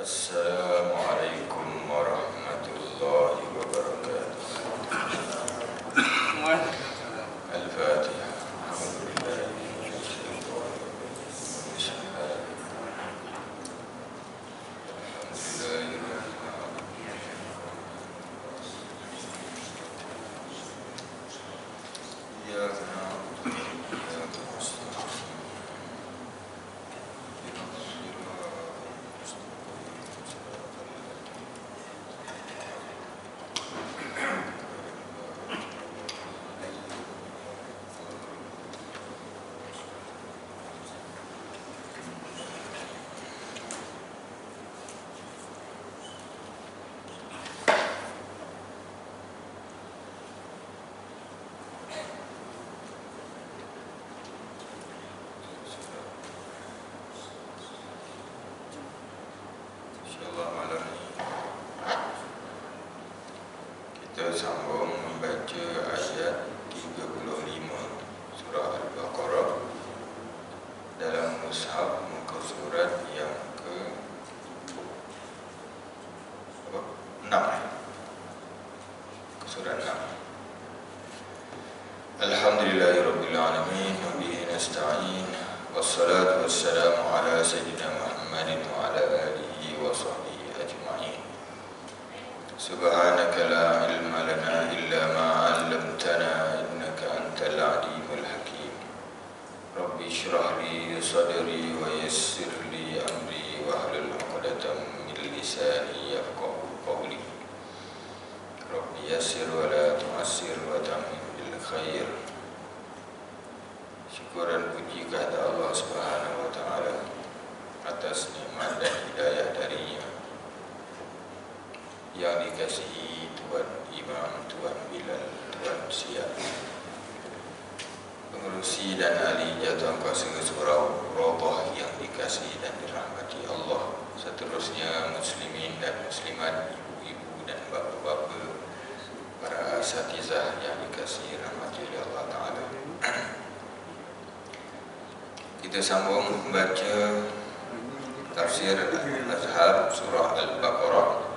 Assalamualaikum warahmatullahi wabarakatuh. Al-Fatihah. Insyaallah malam ini kita sambung membaca ayat 35 surah Al-Baqarah dalam mushaf muka surat yang ke 6. Surat 6. Alhamdulillahirabbil alamin wa bihi nasta'in wassalatu wassalamu ala sayyidina Muhammadin wa ala alihi wa sahbihi ajma'in. Subhanaka la ilma lana illa ma 'allamtana innaka antal alimul hakim. Rabbi shrah li sadri wa yassir li amri wahlul 'uqdatam min lisani yafqahu qawli. Rabbi yassir wa la tu'assir wa tamim bil khair. Syukur dan puji kepada Allah Subhanahu wa taala atas nikmat dan hidayah darinya yang dikasihi Tuan Imam, Tuan Bilal, Tuan Siap, pengurusi dan ahli jatuh kuasa surau Rabah yang dikasihi dan dirahmati Allah, seterusnya muslimin dan muslimat, ibu-ibu dan bapa-bapa, para asatizah yang dikasihi rahmati oleh Allah Ta'ala. Kita sambung membaca tafsir Al-Azhar surah Al-Baqarah.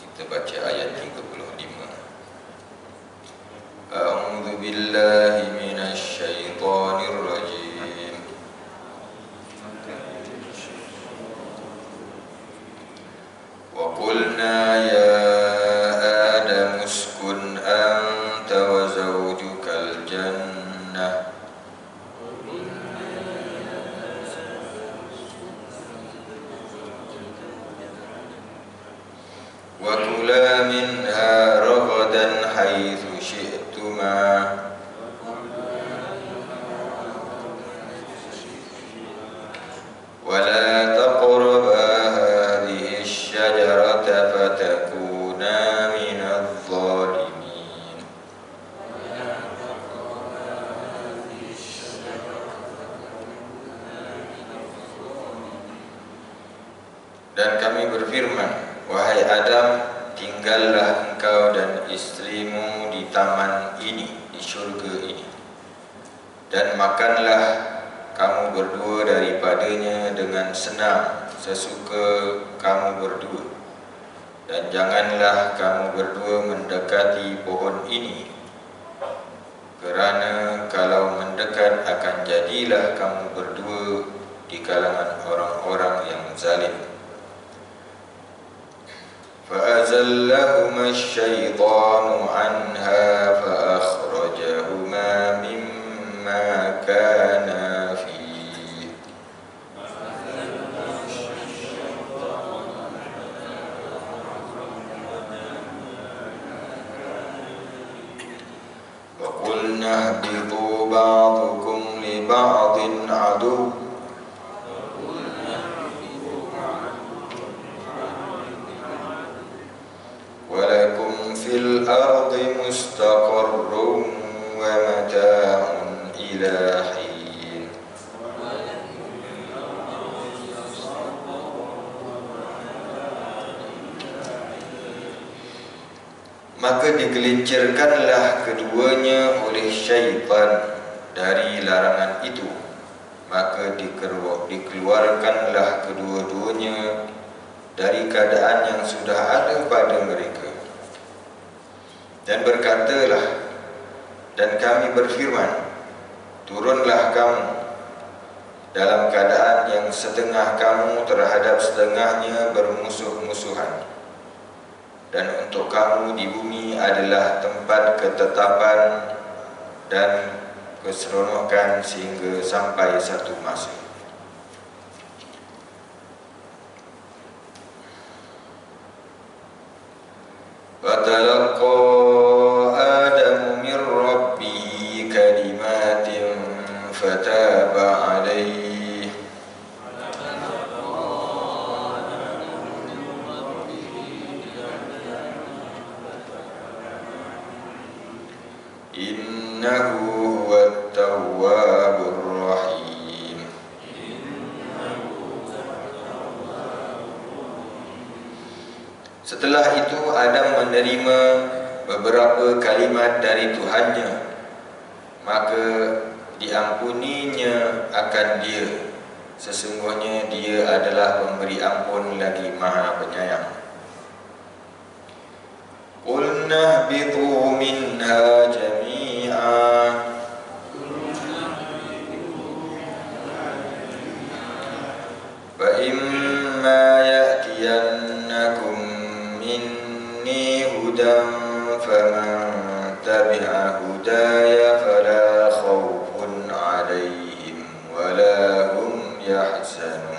Kita baca ayat 35. A'udzu billahi minasy syaithanir rajim. Wa qulna ya Adam uskun anta wa zawjukal jannah wa kula minha ragadan haitsu syi'tuma wa la taqraba hadhihi asy-syajarata fatakuna minadh dhalimin. Dan kami berfirman, wahai Adam, tinggallah engkau dan istrimu di taman ini, di syurga ini, dan makanlah kamu berdua daripadanya dengan senang sesuka kamu berdua, dan janganlah kamu berdua mendekati pohon ini, kerana kalau mendekat akan jadilah kamu berdua di kalangan orang-orang yang zalim. فَأَزَلَّهُمَا الشَّيْطَانُ عَنْهَا فَأَخْرَجَهُمَا مِمَّا كَانَا فِيهِ وَقُلْنَا اهْبِطُوا بَعْضُكُمْ لِبَعْضٍ عَدُوٌّ walakum fil ardi mustaqarrun wa mata'un ila hin. Maka digelincirkanlah keduanya oleh syaitan dari larangan itu, maka dikeluarkanlah kedua-duanya dari keadaan yang sudah ada pada mereka. Dan berkatalah, dan kami berfirman, turunlah kamu dalam keadaan yang setengah kamu terhadap setengahnya bermusuh-musuhan. Dan untuk kamu di bumi adalah tempat ketetapan dan keseronokan sehingga sampai satu masa. Fatalaqa Adamu min Rabbihi kalimatin fataba alaihi innahu huwat tawwabur rahim. Setelah itu Adam menerima beberapa kalimat dari Tuhannya, maka diampuninya akan dia. Sesungguhnya dia adalah pemberi ampun lagi maha penyayang. Qulna ihbitu minha jami'an fa imma ya'tiyannakum minni hudan faman tabi'a hudaya fala khawfun 'alaihim wala hum yahzanun.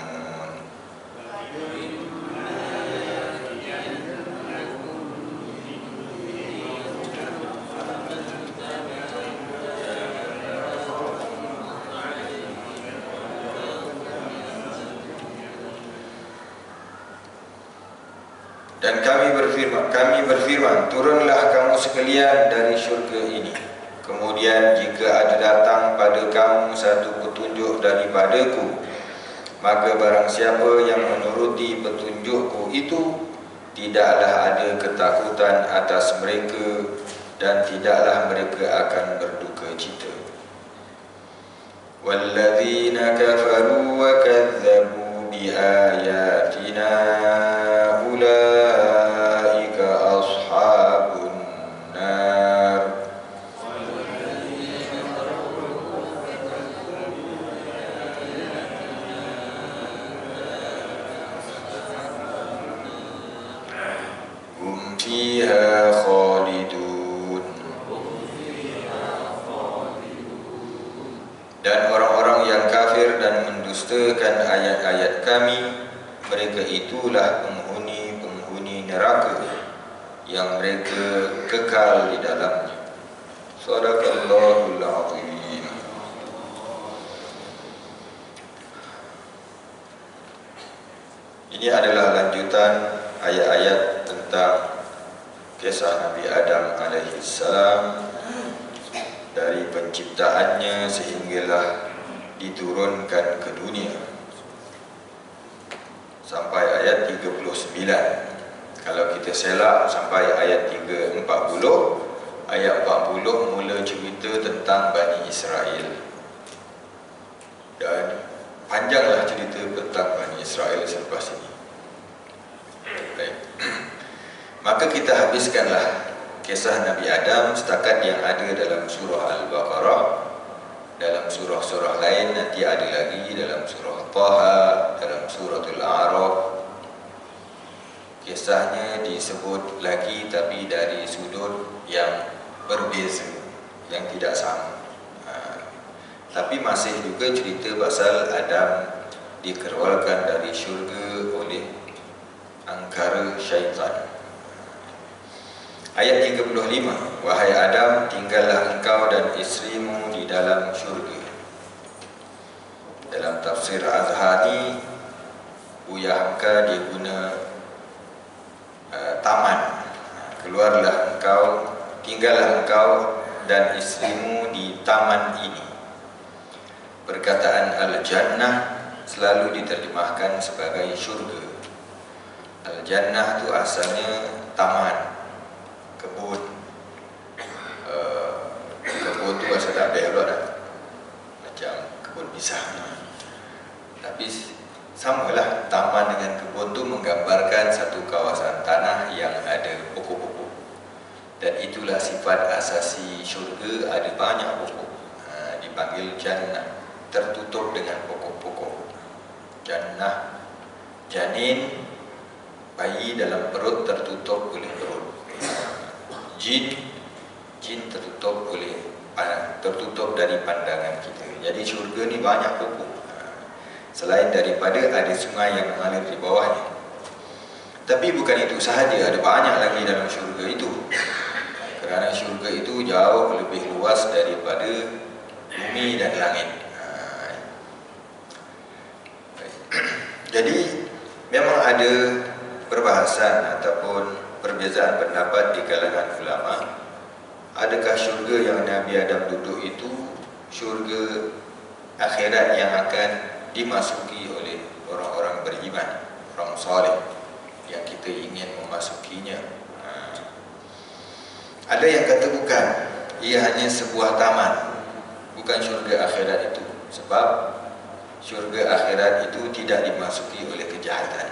Dan kami berfirman, turunlah kamu sekalian dari syurga ini. Kemudian jika ada datang pada kamu satu petunjuk daripadaku, maka barang siapa yang menuruti petunjukku itu, tidaklah ada ketakutan atas mereka dan tidaklah mereka akan berduka cita. Walladzina kafaru wa kadzabu biayatina ulaika ashabun nar. Hum fiha khalidun. Dan orang-orang yang kafir dan mendustakan ayat-ayat kami, mereka itulah penghuni neraka yang mereka kekal di dalamnya. Shadaqallahul azim. Ini adalah lanjutan ayat-ayat tentang kisah Nabi Adam alaihi salam, dari penciptaannya sehinggalah diturunkan ke dunia sampai ayat 39. Kalau kita selak sampai ayat 40, ayat 40 mula cerita tentang Bani Israel. Dan panjanglah cerita tentang Bani Israel selepas ini. Baik. Maka kita habiskanlah kisah Nabi Adam setakat yang ada dalam surah Al-Baqarah. Dalam surah-surah lain nanti ada lagi, dalam surah Taha, dalam suratul A'raf. Kisahnya disebut lagi tapi dari sudut yang berbeza, yang tidak sama. Tapi masih juga cerita pasal Adam dikeluarkan dari syurga oleh angkara syaitan. Ayat 35, wahai Adam, tinggallah engkau dan isterimu di dalam syurga. Dalam tafsir Azhari, Buya Hamka dia guna taman. Keluarlah engkau, tinggallah engkau dan isterimu di taman ini. Perkataan Al-Jannah selalu diterjemahkan sebagai syurga. Al-Jannah itu asalnya taman, kebun. Kebun tu asal tak ada pula dah, macam kebun pisang. Tapi samalah, taman dengan kebun tu menggambarkan itulah sifat asasi syurga, ada banyak pokok. Dipanggil jannah, tertutup dengan pokok-pokok. Jannah, janin, bayi dalam perut tertutup oleh perut. Jin tertutup dari pandangan kita. Jadi syurga ni banyak pokok. Selain daripada ada sungai yang mengalir di bawahnya. Tapi bukan itu sahaja, ada banyak lagi dalam syurga itu. Kerana syurga itu jauh lebih luas daripada bumi dan langit. Jadi memang ada perbahasan ataupun perbezaan pendapat di kalangan ulama. Adakah syurga yang Nabi Adam duduk itu syurga akhirat yang akan dimasuki oleh orang-orang beriman, orang soleh yang kita ingin memasukinya? Ada yang kata bukan, ia hanya sebuah taman, bukan syurga akhirat itu. Sebab syurga akhirat itu tidak dimasuki oleh kejahatan.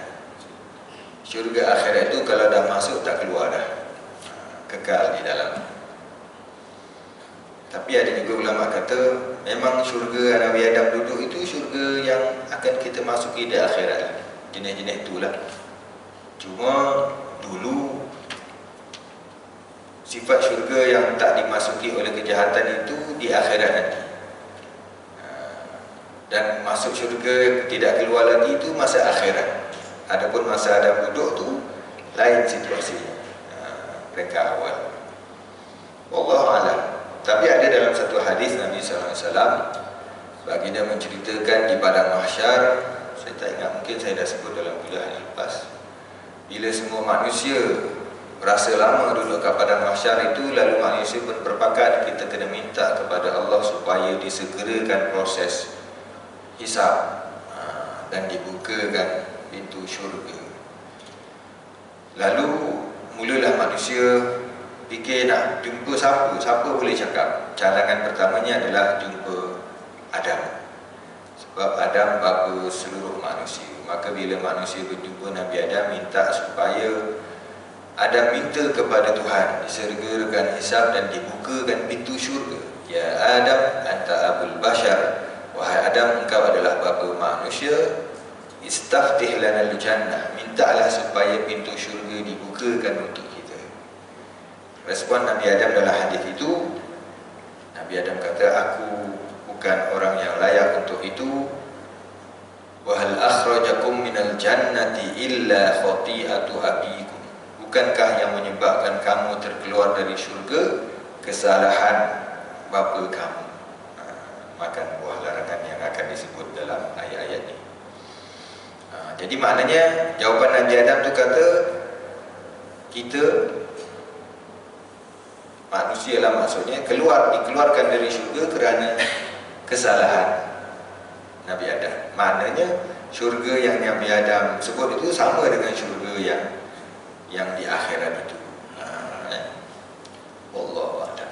Syurga akhirat itu kalau dah masuk tak keluar dah, kekal di dalam. Tapi ada juga ulama kata memang syurga Nabi Adam duduk itu syurga yang akan kita masuki di akhirat. Jenis-jenis itulah. Cuma dulu sifat syurga yang tak dimasuki oleh kejahatan itu di akhirat nanti. Dan masuk syurga tidak keluar lagi itu masa akhirat. Adapun masa Adam duduk tu lain situasinya. Mereka awal. Wallahu a'lam. Tapi ada dalam satu hadis Nabi SAW, baginda menceritakan di padang mahsyar, saya tak ingat, mungkin saya dah sebut dalam kuliah yang lepas, bila semua manusia berasa lama duduk kat padang mahsyar itu, lalu manusia pun berpakat, kita kena minta kepada Allah supaya disegerakan proses hisab dan dibukakan pintu syurga. Lalu mulalah manusia fikir nak jumpa siapa boleh cakap. Cadangan pertamanya adalah jumpa Adam. Sebab Adam bapa seluruh manusia. Maka bila manusia berjumpa Nabi Adam, minta supaya Adam minta kepada Tuhan disegerakan hisab dan dibukakan pintu syurga. Ya Adam, anta abul bashar, wahai Adam, engkau adalah bapa manusia. Istaftih lana al-jannah, mintalah supaya pintu syurga dibukakan untuk kita. Respon Nabi Adam dalam hadis itu, Nabi Adam kata, aku bukan orang yang layak untuk itu. Wa hal akhrajakum minal jannati illa khati'atu abikum. Bukankah yang menyebabkan kamu terkeluar dari syurga kesalahan bapa kamu? Makan buah larangan yang akan disebut dalam ayat-ayat ini. Jadi maknanya jawapan Nabi Adam tu kata, kita manusia lah maksudnya dikeluarkan dari syurga kerana kesalahan Nabi Adam. Maknanya syurga yang Nabi Adam sebut itu sama dengan syurga yang di akhirat itu. Wallahu a'lam.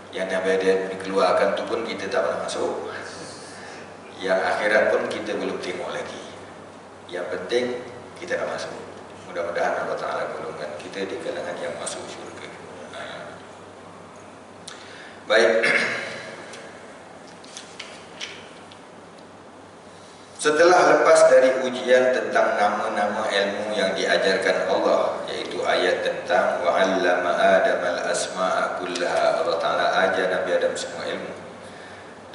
Yang Nabi Adam dikeluarkan tu pun kita tak pernah masuk. Yang akhirat pun kita belum tengok lagi. Yang penting kita dah masuk. Mudah-mudahan Allah Ta'ala golongkan kita di kalangan yang masuk syurga. Baik. Setelah lepas dari ujian tentang nama-nama ilmu yang diajarkan Allah, iaitu ayat tentang wa'allama Adam al-asma'a kullaha, Allah Ta'ala ajar Nabi Adam semua ilmu,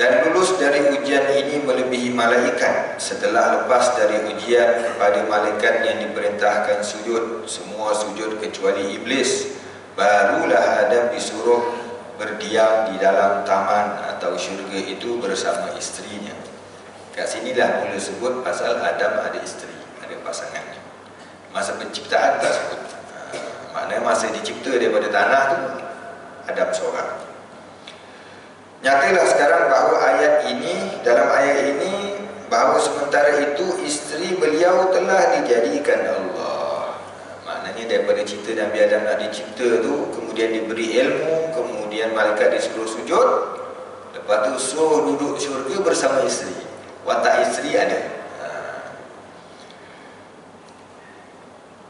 dan lulus dari ujian ini melebihi malaikat. Setelah lepas dari ujian kepada malaikat yang diperintahkan sujud, semua sujud kecuali iblis, barulah Adam disuruh berdiam di dalam taman atau syurga itu bersama istrinya. Kat sinilah mula sebut pasal Adam ada isteri, ada pasangannya. Masa penciptaan tak sebut. Maknanya masa dicipta daripada tanah tu Adam seorang. Nyatalah sekarang bahawa dalam ayat ini bahawa sementara itu isteri beliau telah dijadikan Allah. Maknanya daripada cipta Nabi Adam nak dicipta tu, kemudian diberi ilmu, kemudian malaikat disuruh sujud, lepas tu suruh duduk syurga bersama isteri. Watak isteri ada.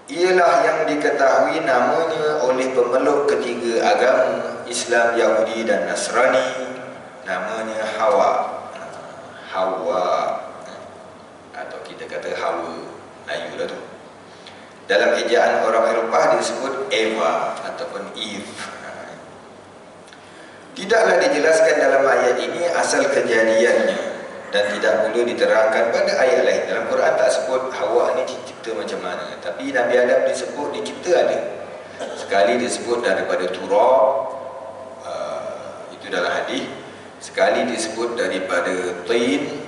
ialah yang diketahui namanya oleh pemeluk ketiga agama Islam, Yahudi dan Nasrani, namanya Hawa. Hawa atau kita kata Hawa, Melayu lah tu. Dalam ejaan orang Eropah disebut Eva ataupun Eve. Tidaklah dijelaskan dalam ayat ini asal kejadiannya dan tidak perlu diterangkan pada ayat lain. Dalam Quran tak sebut Hawa ni dicipta macam mana, tapi Nabi Adam disebut dicipta ada. Sekali disebut daripada turab, itu dalam hadis. Sekali disebut daripada tin.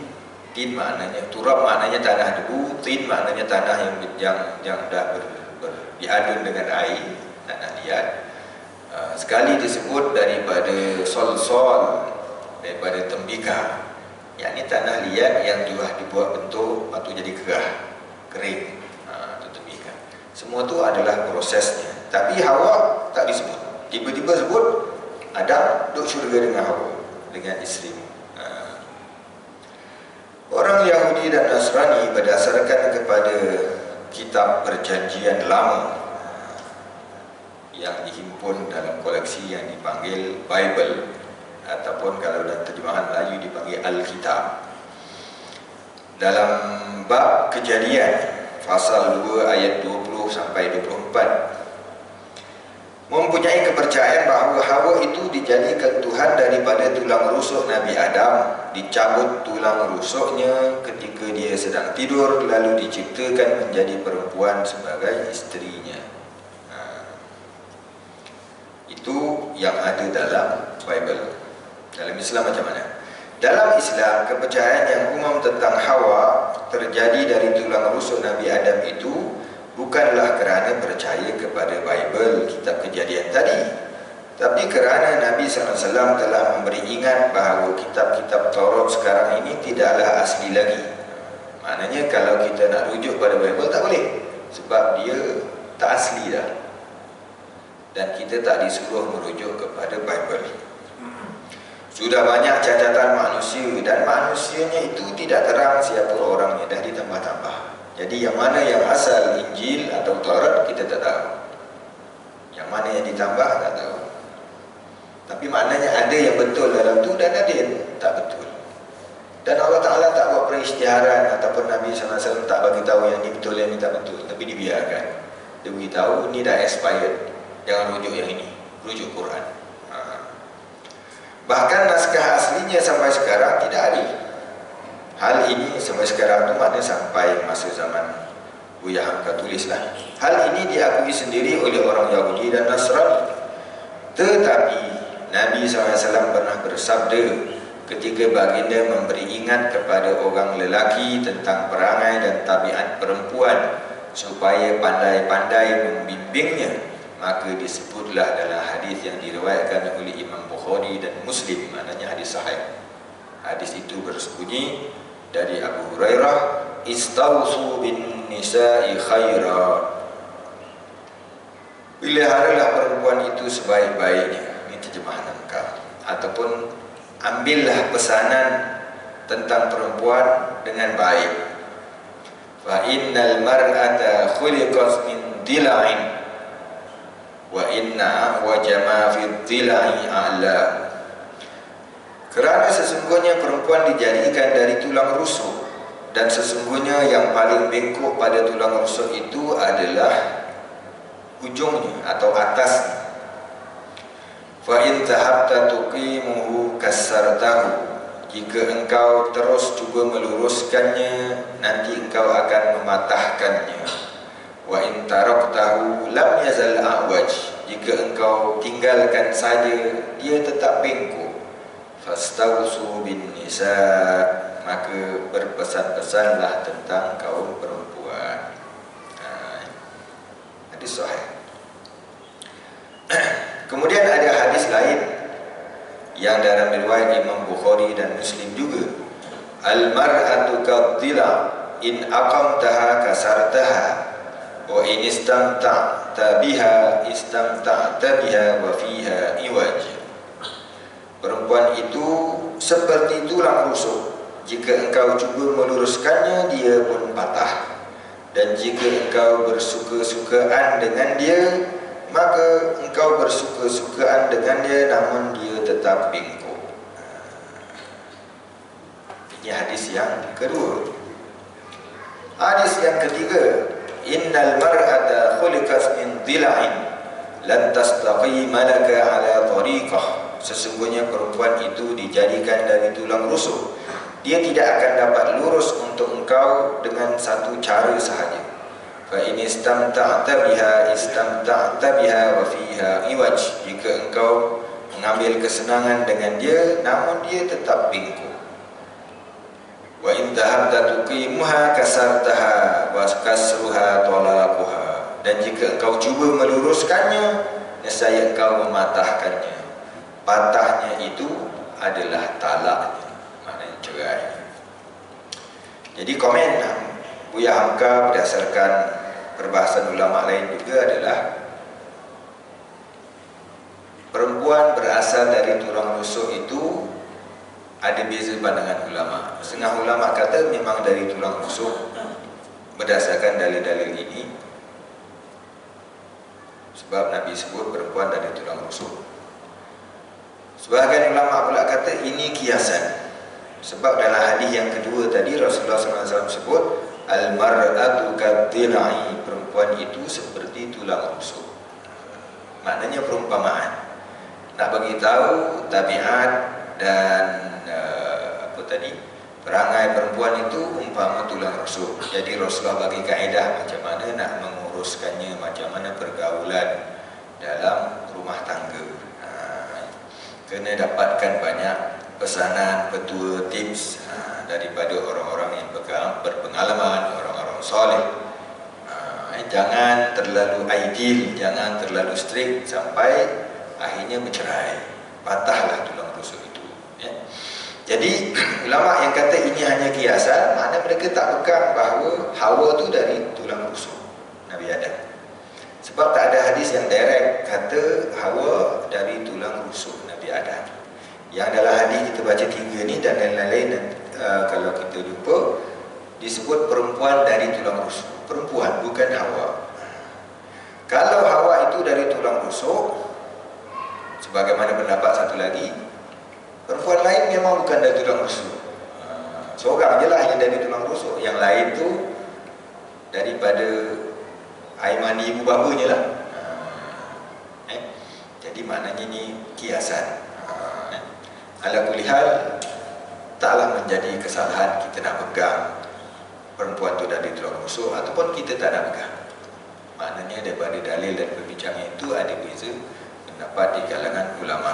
Tin maknanya, turab maknanya tanah debu, tin maknanya tanah yang dah diadun dengan air, tanah liat. Sekali disebut daripada sol-sol, daripada tembikar, yakni tanah liat yang telah dibuat bentuk lepas tu jadi kerah, kering, itu tembikar. Semua tu adalah prosesnya. Tapi Hawa tak disebut. Tiba-tiba sebut Adam duduk syurga dengan Hawa, dengan isteri. Orang Yahudi dan Nasrani berdasarkan kepada kitab Perjanjian Lama yang dihimpun dalam koleksi yang dipanggil Bible, ataupun kalau dalam terjemahan Melayu dipanggil Alkitab. Dalam bab Kejadian pasal 2 ayat 20 sampai 24 mempunyai kepercayaan bahawa Hawa itu dijadikan Tuhan daripada tulang rusuk Nabi Adam, dicabut tulang rusuknya ketika dia sedang tidur, lalu diciptakan menjadi perempuan sebagai isterinya. Itu yang ada dalam Bible. Dalam Islam macam mana? Dalam Islam, kepercayaan yang umum tentang Hawa terjadi dari tulang rusuk Nabi Adam itu bukanlah kerana percaya kepada Bible, kitab Kejadian tadi, tapi kerana Nabi SAW telah memberi ingat bahawa kitab-kitab Taurat sekarang ini tidaklah asli lagi. Maknanya kalau kita nak rujuk pada Bible tak boleh, sebab dia tak asli dah, dan kita tak disuruh merujuk kepada Bible. Sudah banyak cacatan manusia, dan manusianya itu tidak terang siapa orangnya, dah ditambah-tambah. Jadi yang mana yang asal Injil atau Taurat kita tak tahu, yang mana yang ditambah tak tahu. Tapi maknanya ada yang betul dalam tu dan ada yang tak betul. Dan Allah Ta'ala tak buat perisytiharan, ataupun Nabi SAW tak bagi tahu yang ni betul, yang ni tak betul, tapi dibiarkan. Dia beritahu ni dah expired, jangan rujuk yang ini, rujuk Quran. Bahkan naskah aslinya sampai sekarang tidak ada. Hal ini sampai sekarang tu maknanya sampai masa zaman Buya Hamka tulislah. Hal ini diakui sendiri oleh orang Yahudi dan Nasrani. Tetapi Nabi SAW pernah bersabda ketika baginda memberi ingat kepada orang lelaki tentang perangai dan tabiat perempuan supaya pandai-pandai membimbingnya, maka disebutlah dalam hadis yang diriwayatkan oleh Imam Bukhari dan Muslim, maknanya hadis sahih. Hadis itu bersembunyi dari Abu Hurairah, istausu bin nisa'i khaira, peliharalah perempuan itu sebaik-baiknya. Ini terjemahan lengkap. Ataupun ambillah pesanan tentang perempuan dengan baik. Fa innal mar'ata khuliqat min dila'in wa inna wajama fi dilai a'la. Kerana sesungguhnya perempuan dijadikan dari tulang rusuk, dan sesungguhnya yang paling bengkok pada tulang rusuk itu adalah ujungnya atau atasnya. Fa in tahabta tuqimuhu kasartahu, jika engkau terus cuba meluruskannya, nanti engkau akan mematahkannya. Wa in taraktahu lam yazal a'waj, jika engkau tinggalkan saja, dia tetap bengkok. Fastausu bin nisa, maka berpesan-pesanlah tentang kaum perempuan. Hadis sahih. Kemudian ada hadis lain yang dalam riwayat Imam Bukhari dan Muslim juga. Al-mar'atu kadhila in aqamtaha kasartaha wa in istamta'ta biha istamta'ta biha wa fiha iwaj. Perempuan itu seperti tulang rusuk, jika engkau cuba meluruskannya, dia pun patah. Dan jika engkau bersuka-sukaan dengan dia, maka engkau bersuka-sukaan dengan dia, namun dia tetap bengkok. Ini hadis yang kedua. Hadis yang ketiga, innal mar'ata khuliqat min dhila'in lan tastaqima laka ala tariqah. Sesungguhnya perempuan itu dijadikan dari tulang rusuk. Dia tidak akan dapat lurus untuk engkau dengan satu cara sahaja. Fa in istamta'ta biha wa fiha iwaj. Jika engkau mengambil kesenangan dengan dia, namun dia tetap bengkok. Wa in dhahabta tuqimuha kasartaha wa kasruha talaquha. Dan jika engkau cuba meluruskannya, nescaya engkau mematahkannya. Patahnya itu adalah talaknya, maknanya cerai. Jadi komen Buya Hamka berdasarkan perbahasan ulama lain juga adalah perempuan berasal dari tulang rusuk itu ada beza pandangan ulama. Setengah ulama kata memang dari tulang rusuk berdasarkan dalil-dalil ini, sebab Nabi sebut perempuan dari tulang rusuk. Sebahagian ulama pula kata ini kiasan, sebab dalam hadis yang kedua tadi Rasulullah SAW sebut al-mar'atu kadhilai, perempuan itu seperti tulang rusuk. Maknanya perumpamaan, nak bagi tahu tabiat dan perangai perempuan itu umpama tulang rusuk. Jadi Rasulullah bagi kaedah macam mana nak menguruskannya, macam mana pergaulan dalam rumah tangga. Kena dapatkan banyak pesanan, petua, tips daripada orang-orang yang berpengalaman, orang-orang soleh. Jangan terlalu ideal, jangan terlalu strict sampai akhirnya bercerai, patahlah tulang rusuk itu, ya. Jadi ulama yang kata ini hanya kiasan, makna mereka tak pegang bahawa Hawa tu dari tulang rusuk Nabi Adam. Sebab tak ada hadis yang direct kata Hawa dari tulang rusuk Nabi Adam. Yang dalam hadis kita baca 3 ni dan lain-lain, kalau kita lupa, disebut perempuan dari tulang rusuk. Perempuan, bukan Hawa. Kalau Hawa itu dari tulang rusuk, sebagaimana pendapat satu lagi, perempuan lain memang bukan dari tulang rusuk. Seorang je lah yang dari tulang rusuk, yang lain tu daripada air mani ibu bapanya lah. Jadi maknanya ni kiasan. Ala kulli hal, taklah menjadi kesalahan kita nak pegang perempuan tu dari tulang rusuk ataupun kita tak nak pegang. Maknanya daripada dalil dan perbincangan itu ada beza pendapat di kalangan ulama.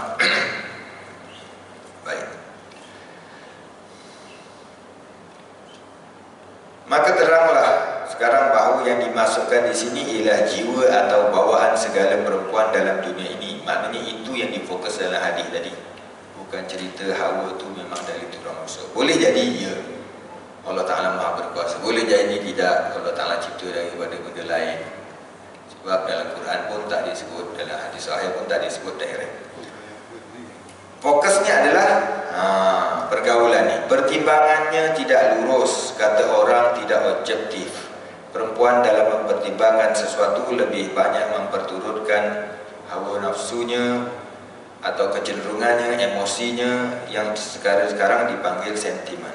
Baik. Maka teranglah sekarang bahawa yang dimasukkan di sini ialah jiwa atau bawaan segala perempuan dalam dunia ini. Maknanya itu yang difokus dalam hadis tadi. Bukan cerita Hawa tu memang dari tulang rusuk. Boleh jadi ya, Allah Ta'ala Maha Berkuasa. Boleh jadi tidak, Allah Ta'ala cipta daripada benda lain. Sebab dalam Quran pun tak disebut, dalam hadis sahih pun tak disebut direct. Fokusnya adalah pergaulan ni. Pertimbangannya tidak lurus, kata orang tidak objektif. Perempuan dalam mempertimbangkan sesuatu lebih banyak memperturutkan hawa nafsunya atau kecenderungannya, emosinya yang sekarang dipanggil sentimen.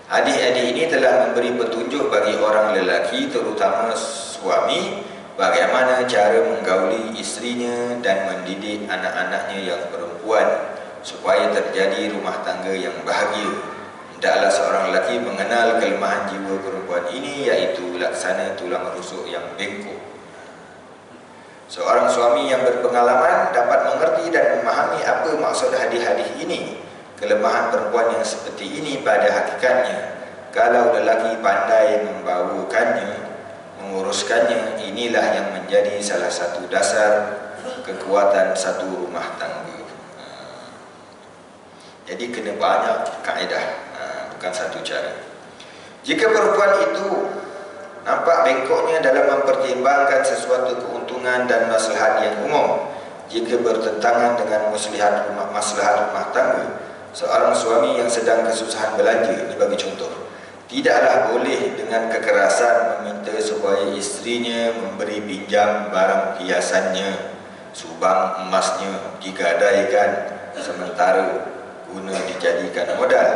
Hadis-hadis ini telah memberi petunjuk bagi orang lelaki, terutama suami, bagaimana cara menggauli istrinya dan mendidik anak-anaknya yang perempuan supaya terjadi rumah tangga yang bahagia. Hendaklah seorang lelaki mengenal kelemahan jiwa perempuan ini, iaitu laksana tulang rusuk yang bengkok. Seorang suami yang berpengalaman dapat mengerti dan memahami apa maksud hadis-hadis ini. Kelemahan perempuan yang seperti ini pada hakikatnya, kalau lelaki pandai membawakannya, menguruskannya, inilah yang menjadi salah satu dasar kekuatan satu rumah tangga. Jadi kena banyak kaedah, bukan satu cara. Jika perempuan itu nampak bengkoknya dalam mempertimbangkan sesuatu keuntungan dan maslahat yang umum, jika bertentangan dengan maslahat rumah tangga, seorang suami yang sedang kesusahan belanja, ini bagi contoh, Tidaklah boleh dengan kekerasan meminta supaya istrinya memberi pinjam barang hiasannya, subang emasnya digadaikan sementara guna dijadikan modal.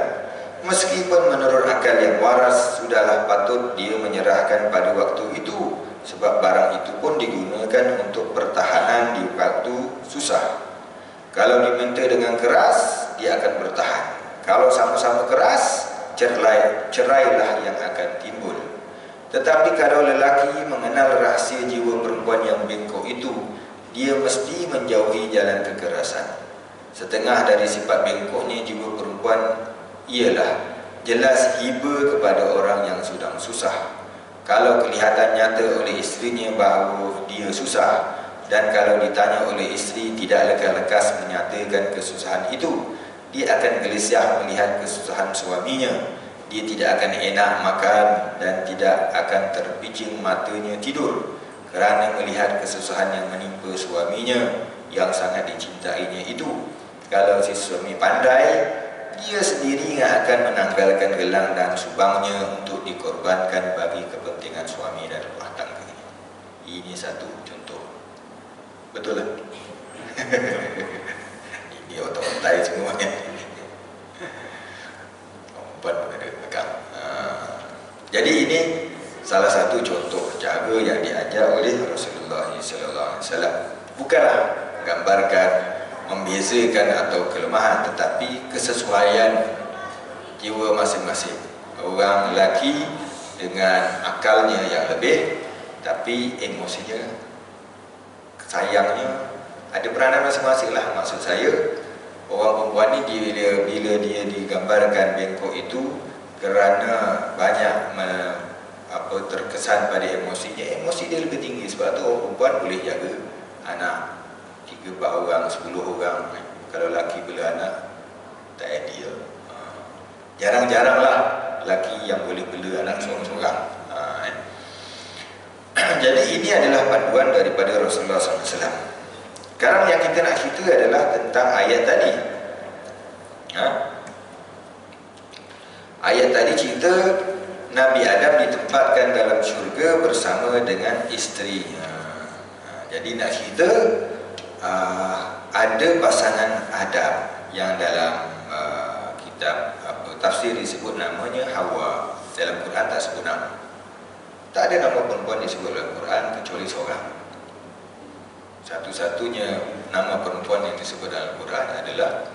Meskipun menurut akal yang waras, sudahlah patut dia menyerahkan pada waktu itu, sebab barang itu pun digunakan untuk pertahanan di waktu susah. Kalau diminta dengan keras, dia akan bertahan. Kalau sama-sama keras, cerailah yang akan timbul. Tetapi kalau lelaki mengenal rahsia jiwa perempuan yang bengkok itu, dia mesti menjauhi jalan kekerasan. Setengah dari sifat bengkoknya jiwa perempuan ialah jelas hiba kepada orang yang sedang susah. Kalau kelihatan nyata oleh istrinya bahawa dia susah, dan kalau ditanya oleh isteri tidak lekas-lekas menyatakan kesusahan itu, dia akan gelisah melihat kesusahan suaminya. Dia tidak akan enak makan dan tidak akan terpicing matanya tidur kerana melihat kesusahan yang menimpa suaminya yang sangat dicintainya itu. Kalau si suami pandai, dia sendiri yang akan menanggalkan gelang dan subangnya untuk dikorbankan bagi kepentingan suami dan rumah tangga. Ini satu contoh. Betul tak? Ini otak-otak semuanya. Empat ada pegang. Jadi ini salah satu contoh jaga yang diajar oleh Rasulullah SAW. Bukanlah gambarkan, membiasakan atau kelemahan, tetapi kesesuaian jiwa masing-masing. Orang lelaki dengan akalnya yang lebih, tapi emosinya, sayangnya ada peranan masing-masing lah. Maksud saya, orang perempuan ni bila dia digambarkan bengkok itu kerana banyak terkesan pada emosinya, emosi dia lebih tinggi. Sebab tu orang perempuan boleh jaga anak 3-4 orang, 10 orang. Kalau lelaki bela anak, tak ideal. Jarang-jarang lah lelaki yang boleh bela anak seorang-seorang. Jadi ini adalah panduan daripada Rasulullah SAW. Sekarang yang kita nak cerita adalah tentang ayat tadi. Ayat tadi cerita Nabi Adam ditempatkan dalam syurga bersama dengan isterinya. Jadi nak cerita ada pasangan Adam yang dalam kitab tafsir disebut namanya Hawa. Dalam Quran tak sebut nama. Tak ada nama perempuan disebut dalam Quran kecuali seorang. Satu-satunya nama perempuan yang disebut dalam Quran adalah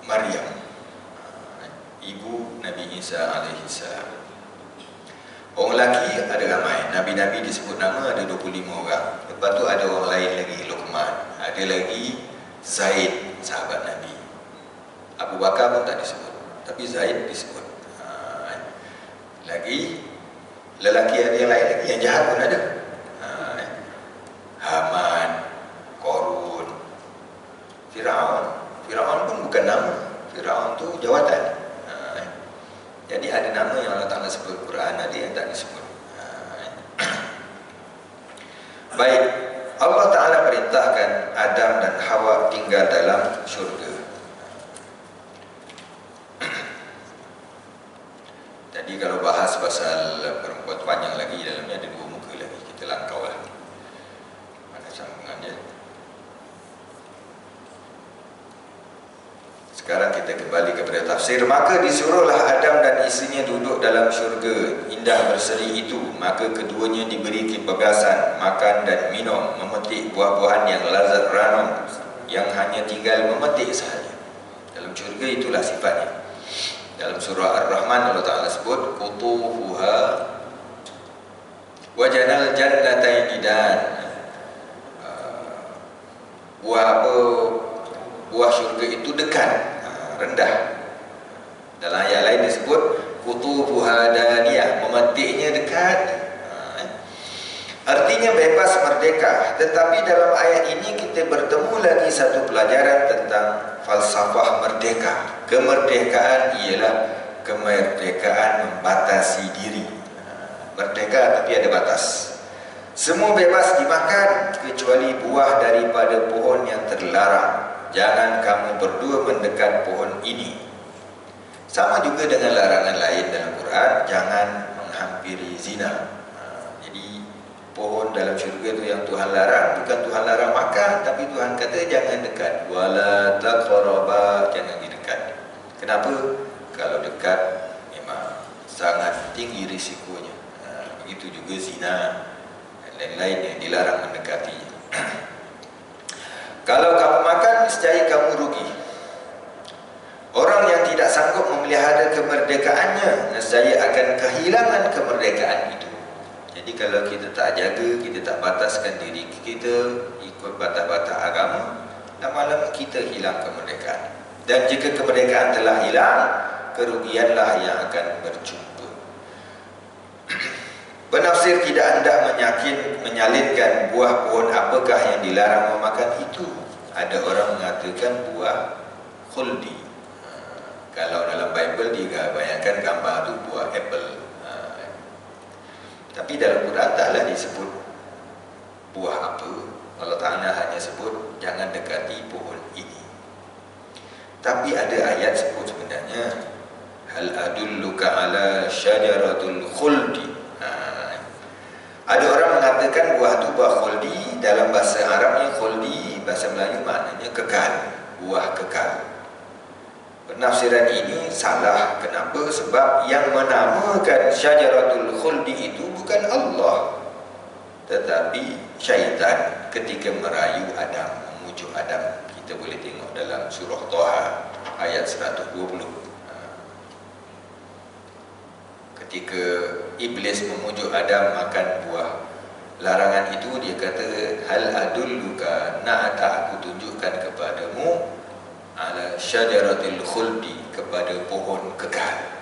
Maryam, ibu Nabi Isa alaihissalam. Orang lelaki ada ramai. Nabi-Nabi disebut nama ada 25 orang. Lepas tu ada orang lain lagi, Luqman. Ada lagi Zaid, sahabat Nabi. Abu Bakar pun tak disebut, tapi Zaid disebut. Lagi lelaki ada yang lain lagi, yang jahat pun ada. Haman, Korun, Firaun. Firaun pun bukan nama. Firaun tu jawatan. Jadi ada nama yang Allah Ta'ala sebut Quran, ada yang tak disebut. Baik, Allah Ta'ala perintahkan Adam dan Hawa tinggal dalam syurga. Jadi kalau bahas pasal perempuan panjang lagi, dalamnya ada 2 muka lagi. Kita langkau lah. Mana sambungannya? Sekarang kita kembali kepada tafsir. Maka disuruhlah Adam dan isinya duduk dalam syurga indah berseri itu. Maka keduanya diberi kebebasan makan dan minum, memetik buah-buahan yang lazat ranum, yang hanya tinggal memetik sahaja. Dalam syurga itulah sifatnya. Dalam surah Ar-Rahman Allah Ta'ala sebut qutufuha wajanal jannataini dan buah syurga itu dekat, rendah. Dalam ayat lain disebut qutufuha daniyah, memetiknya dekat. Artinya bebas merdeka. Tetapi dalam ayat ini kita bertemu lagi satu pelajaran tentang falsafah merdeka. Kemerdekaan ialah kemerdekaan membatasi diri. Merdeka tapi ada batas. Semua bebas dimakan kecuali buah daripada pohon yang terlarang. Jangan kamu berdua mendekat pohon ini. Sama juga dengan larangan lain dalam Quran, jangan menghampiri zina. Jadi pohon dalam syurga itu yang Tuhan larang, bukan Tuhan larang makan, tapi Tuhan kata jangan dekat. Wala taqraba, jangan didekat. Kenapa? Kalau dekat memang sangat tinggi risikonya. Begitu juga zina dan lain-lain yang dilarang mendekati. Kalau kamu makan, niscaya kamu rugi. Orang yang tidak sanggup memelihara kemerdekaannya, nescaya akan kehilangan kemerdekaan itu. Jadi kalau kita tak jaga, kita tak bataskan diri kita ikut batas-batas agama, lama-lama kita hilang kemerdekaan. Dan jika kemerdekaan telah hilang, kerugianlah yang akan berjumpa. Penafsir tidak hendak menyalinkan buah pohon apakah yang dilarang memakan itu. Ada orang mengatakan buah khuldi. Kalau dalam Bible dia bayangkan gambar tu buah apple. Tapi dalam Quran taklah disebut buah apa. Allah Ta'ala hanya sebut jangan dekati pohon ini. Tapi ada ayat sebut sebenarnya hal adulluka ala syajaratul khuldi. Ada orang mengatakan buah tu buah khuldi. Dalam bahasa Arabnya khuldi, bahasa Melayu maknanya kekal, buah kekal. Penafsiran ini salah. Kenapa? Sebab yang menamakan syajaratul khuldi itu bukan Allah, tetapi syaitan ketika merayu Adam, memujuk Adam. Kita boleh tengok dalam surah Taha ayat 120. Ketika iblis memujuk Adam makan buah larangan itu, dia kata hal adulluka, nak tak aku tunjukkan kepadamu ala syajaratil khuldi, kepada pohon kekal.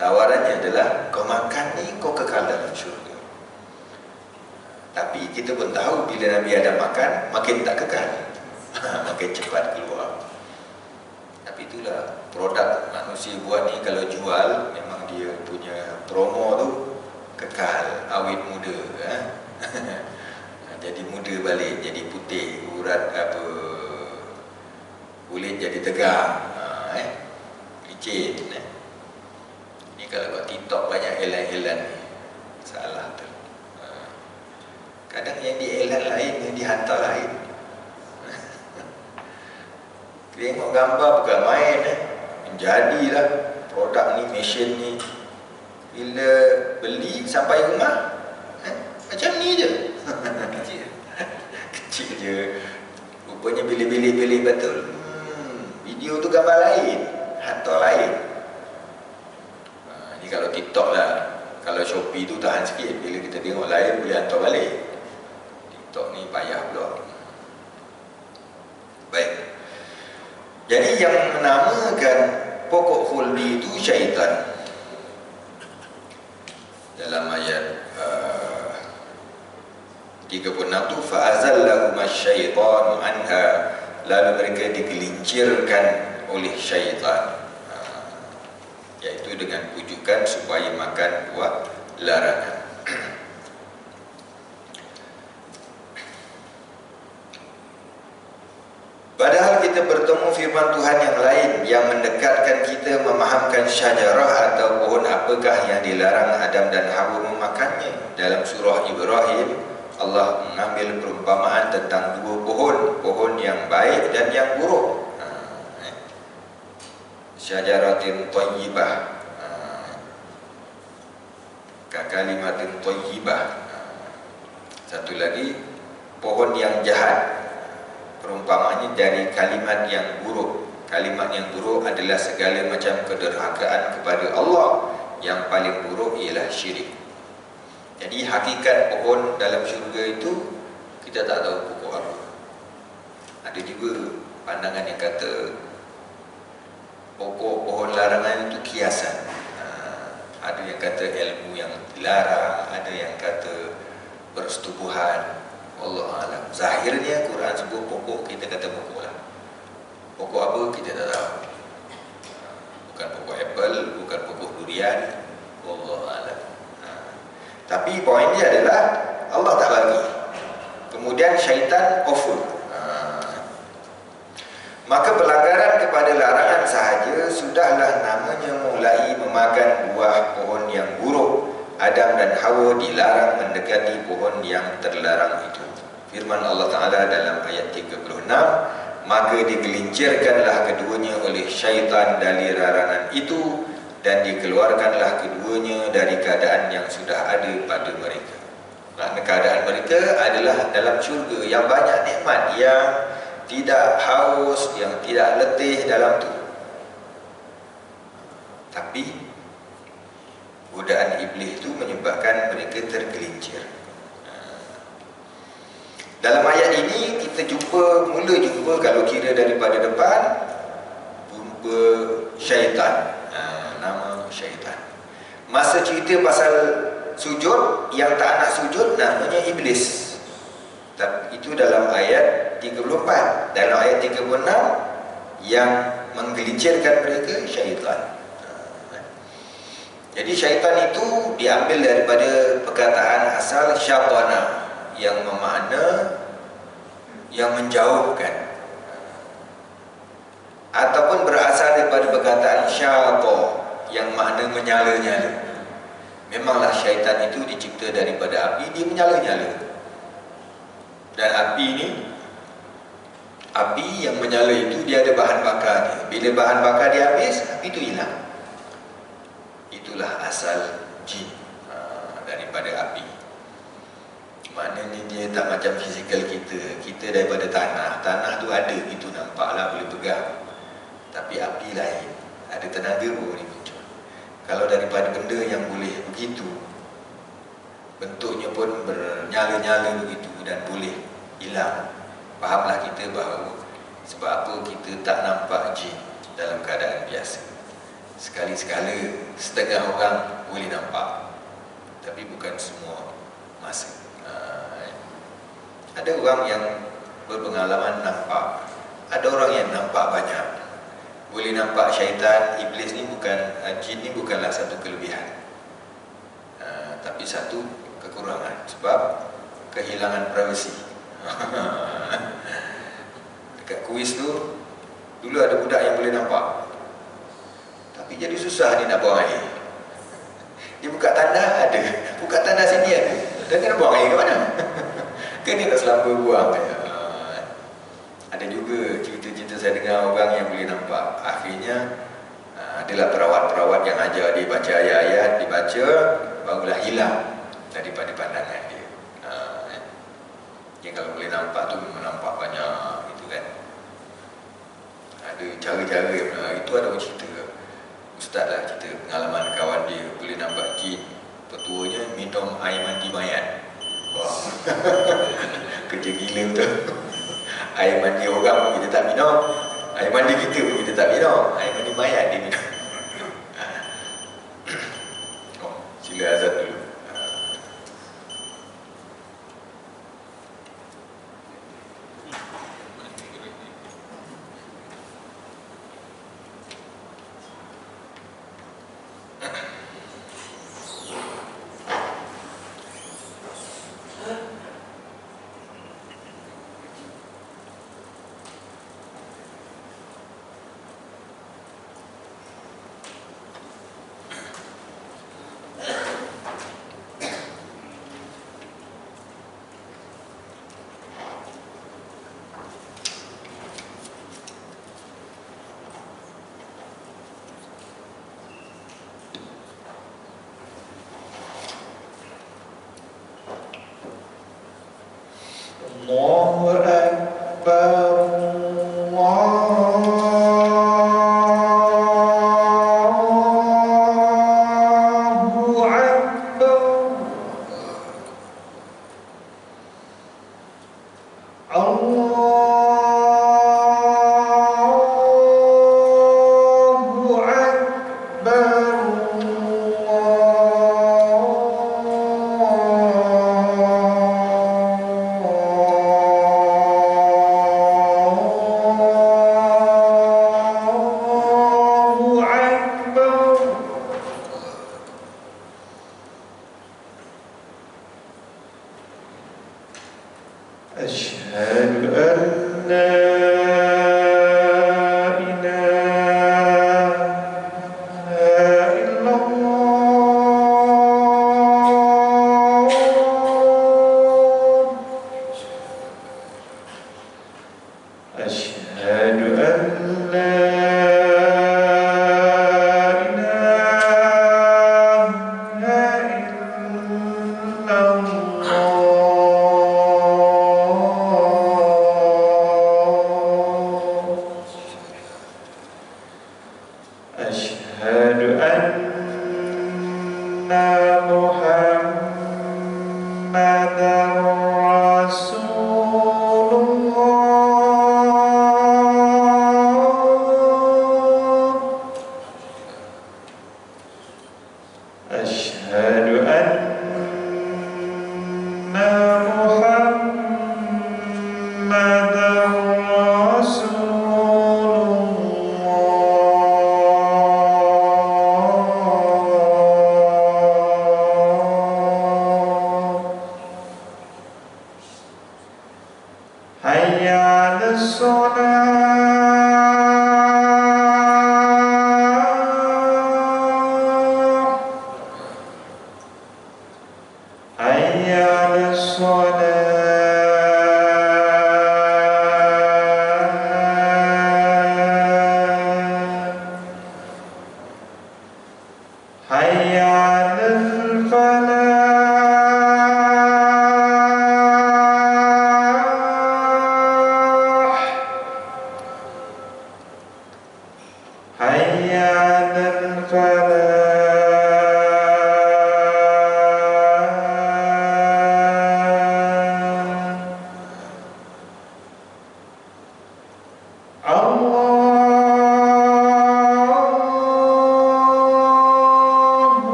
Tawarannya adalah kau makan ni kau kekal dalam syurga. Tapi kita pun tahu bila Nabi Adam makan makin tak kekal, makin cepat keluar. Tapi itulah produk manusia buat ni, kalau jual memang dia punya promo tu kekal, awet muda, jadi muda balik, jadi putih, urat apa, kulit jadi tegang, licin. Ni kalau buat TikTok banyak elan-elan ni, salah tu. Kadang yang dielan lain, yang dihantar lain. Tengok gambar bukan main, menjadilah produk ni, mesin ni. Bila beli sampai rumah, macam ni je. Kecil je. Rupanya pilih-pilih betul. Video tu gambar lain, hantar lain. Ni kalau TikTok lah. Kalau Shopee tu tahan sikit, bila kita tengok lain boleh hantar balik. TikTok ni payah pula. Baik. Jadi yang menamakan pokok khuldi itu syaitan. Dalam ayat 36 tu fa'azallahuma syaitanu anha, lalu mereka digelincirkan oleh syaitan, iaitu dengan pujukan supaya makan buah larangan. Padahal kita bertemu firman Tuhan yang lain yang mendekatkan kita memahamkan syajarah atau pohon apakah yang dilarang Adam dan Hawa memakannya. Dalam surah Ibrahim, Allah mengambil perumpamaan tentang dua pohon, pohon yang baik dan yang buruk. Syajaratin thayyibah, kakalimatin thayyibah. Satu lagi pohon yang jahat. Perumpamaannya dari kalimat yang buruk. Kalimat yang buruk adalah segala macam kederhakaan kepada Allah. Yang paling buruk ialah syirik. Jadi hakikat pohon dalam syurga itu kita tak tahu pokok apa. Ada juga pandangan yang kata pokok pohon larangan itu kiasan. Ada yang kata ilmu yang dilarang, ada yang kata persetubuhan. Allah alam. Zahirnya Quran sebut pokok, kita kata pokok lah. Pokok apa kita tak tahu. Bukan pokok apple, bukan pokok durian. Allah alam. Tapi poin dia adalah Allah tak bagi. Kemudian syaitan offer. Maka pelanggaran kepada larangan sahaja sudahlah namanya mulai memakan buah pohon yang buruk. Adam dan Hawa dilarang mendekati pohon yang terlarang itu. Firman Allah Ta'ala dalam ayat 36, maka digelincirkanlah keduanya oleh syaitan dari larangan itu, dan dikeluarkanlah keduanya dari keadaan yang sudah ada pada mereka. Kerana keadaan mereka adalah dalam syurga yang banyak nikmat, yang tidak haus, yang tidak letih dalam tu. Tapi godaan iblis itu menyebabkan mereka tergelincir. Dalam ayat ini kita mula jumpa kalau kira daripada depan, jumpa syaitan. Nama syaitan. Masa cerita pasal sujud, yang tak nak sujud namanya iblis. Itu dalam ayat 34. Dalam ayat 36, yang menggelincirkan mereka syaitan. Jadi syaitan itu diambil daripada perkataan asal syaitana, yang bermakna yang menjauhkan, ataupun berasal daripada perkataan syaitan yang makna menyala-nyala. Memanglah syaitan itu dicipta daripada api, dia menyala-nyala. Dan api ini, api yang menyala itu dia ada bahan bakar dia. Bila bahan bakar dia habis, api itu hilang. Itulah asal jin daripada api. Maknanya dia tak macam fizikal kita. Kita daripada tanah. Tanah tu ada, itu nampaklah boleh pegang. Tapi api lain, ada tenaga baru dia muncul. Kalau daripada benda yang boleh begitu, bentuknya pun bernyala-nyala begitu dan boleh hilang, fahamlah kita bahawa sebab apa kita tak nampak jin dalam keadaan biasa. Sekali-sekala setengah orang boleh nampak, tapi bukan semua masa. Ada orang yang berpengalaman nampak, ada orang yang nampak banyak. Boleh nampak syaitan, iblis ni bukan, jin ni bukanlah satu kelebihan, tapi satu kekurangan, sebab kehilangan privasi. Dekat kuis tu dulu ada budak yang boleh nampak, tapi jadi susah dia nak buang air. Dia buka tanda ada, buka tanda sini ada, dan dia nak buang air ke mana? Kan dia nak selamba buang. Ada juga cerita-cerita saya dengar orang yang boleh nampak. Akhirnya adalah perawat-perawat yang ajar dia baca ayat-ayat, dibaca, barulah hilang daripada pandangan dia. Yang kalau boleh nampak tu memang nampak banyak gitu kan. Ada cara-cara, itu ada orang cerita. Ustaz lah cerita pengalaman kawan dia boleh nampak jin. Petuanya minum air mandi mayat. Wah. Kerja gila betul. Air mandi orang pun kita tak minum, air mandi kita pun kita tak minum, air mandi mayat dia minum. Oh, sila azan dulu. Allahu Akbar, Allahu Akbar, Allahu Akbar. أشهد أن لا